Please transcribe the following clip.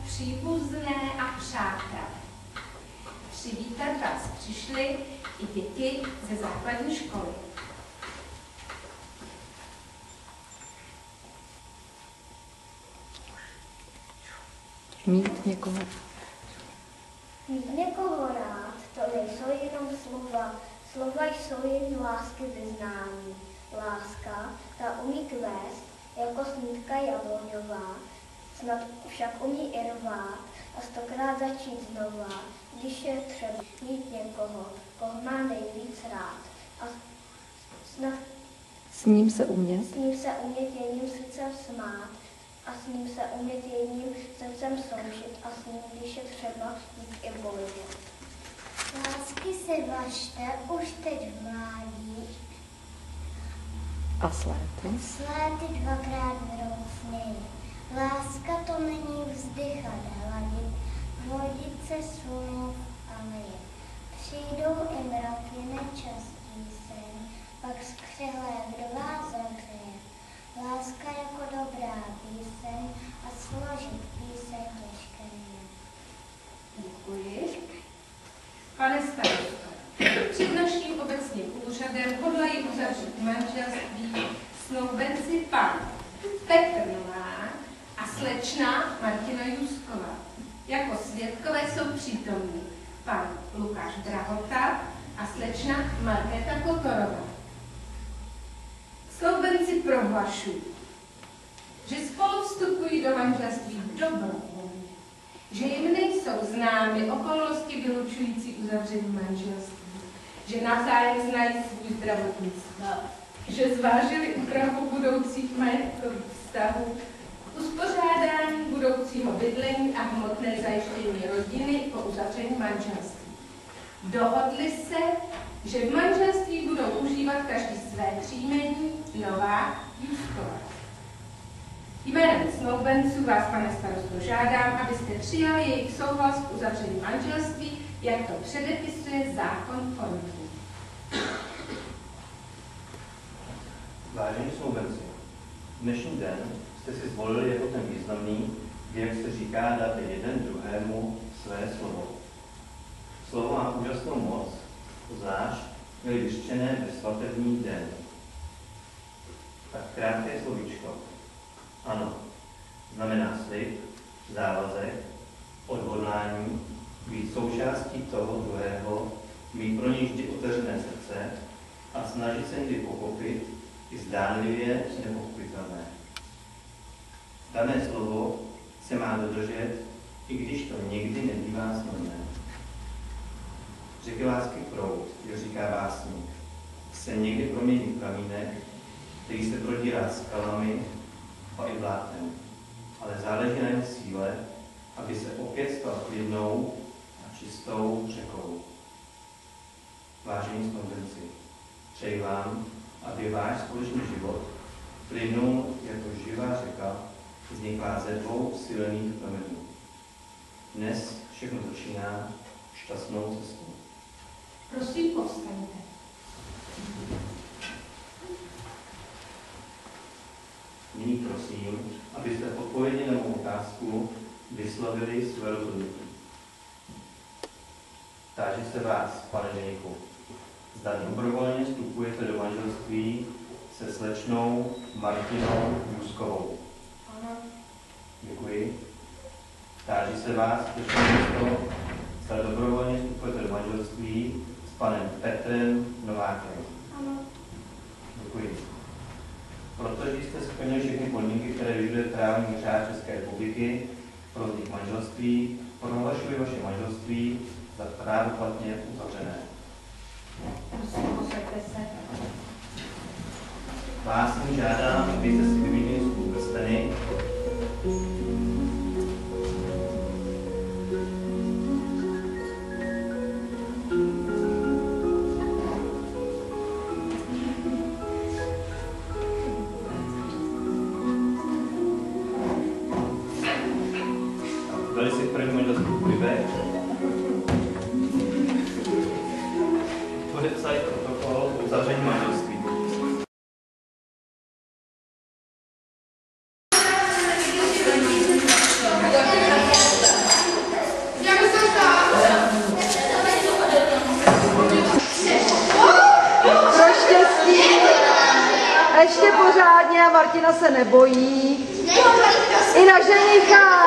příbuzné a přátelé. Přivítat vás přišli i děti ze základní školy. Mít někoho. Mít někoho rád, to nejsou jenom slova. Slova jsou jen lásky vyznání. Láska, ta umí kvést, jako snídka jabloňová, snad však umí i rvát a stokrát začít znova, když je třeba mít někoho, koho má nejvíc rád. A snad S ním se umět jedním srdcem smát a s ním se umět jedním srdcem soužit a s ním, když je třeba, jít i bojovat. Lásky se važte už teď v mládí a sléty. Sléty dvakrát vroucnej. Láska to není vzdychat, hladit, vodit se smluv a mlít. Přijdou i mraky nečastí sen, pak skřehlé, kdo vás zahřeje. Láska jako dobrá píseň a složit píseň těžké je. Děkuji. Pane starosto, před naším obecním úřadem hodlají uzavřít manželství snoubenci pan Petr Novák a slečna Martina Jusková. Jako svědkové jsou přítomní pan Lukáš Drahota a slečna Markéta Kotorová. Snoubenci prohlašují, že spolu vstupují do manželství dobrovolně, že jim nejsou známy okolnosti vylučující uzavření manželství, že navzájem znají svůj zdravotní stav, že zvážili úpravu budoucích majetkových vztahů, uspořádání budoucího bydlení a hmotné zajištění rodiny po uzavření manželství. Dohodli se, že v manželství budou užívat každý své příjmení Novák Jusková. Jménem snoubenců vás, pane starosto, žádám, abyste přijali jejich souhlas k uzavření manželství, jak to předepisuje zákon o rodině. Vážení snoubenci, dnešní den jste si zvolili jako ten významný, kdy, jak se říká, dáte jeden druhému své slovo. Slovo má úžasnou moc, zvlášť měli vyřčené ve svatební den. Tak krátké slovíčko. Ano, znamená slib, závazek, odhodlání, být součástí toho druhého, mít pro něj vždy otevřené srdce a snažit se někdy pochopit i zdánlivě nepochopitelné. Dané slovo se má dodržet, i když to někdy nebývá snadné. Řeky lásky proud, jak říká básník, se někdy promění v pramínek, který se prodírá skalami a i vlátnem, ale záleží na jeho síle, aby se opět stal klidnou a čistou řekou. Vážení snoubenci, přeji vám, aby váš společný život plynul jako živá řeka, vzniklá ze dvou silných pramenů. Dnes všechno začíná šťastnou cestou. Prosím, povstaňte. Nyní prosím, abyste odpovědi na mou otázku vyslovili své rozhodnutí. Táži se vás, pane ženichu, zda dobrovolně vstupujete do manželství se slečnou Martinou Juskovou. Ano. Děkuji. Táži se vás, slečno, zda dobrovolně vstupujete do manželství s panem Petrem Novákem. Ano. Děkuji. Protože jste splnili všechny podmínky, které vyžaduje právní řád České republiky pro vznik manželství, prohlašuji vaše manželství za právoplatně uzavřené. Prosím, posaďte se. Vás nyní žádám, abyste si vyměnili svůj prsteny. Dali si první manželský úryvek. Podepsali protokol o uzavření manželství. Děkuji. Martina se nebojí. I na ženicha.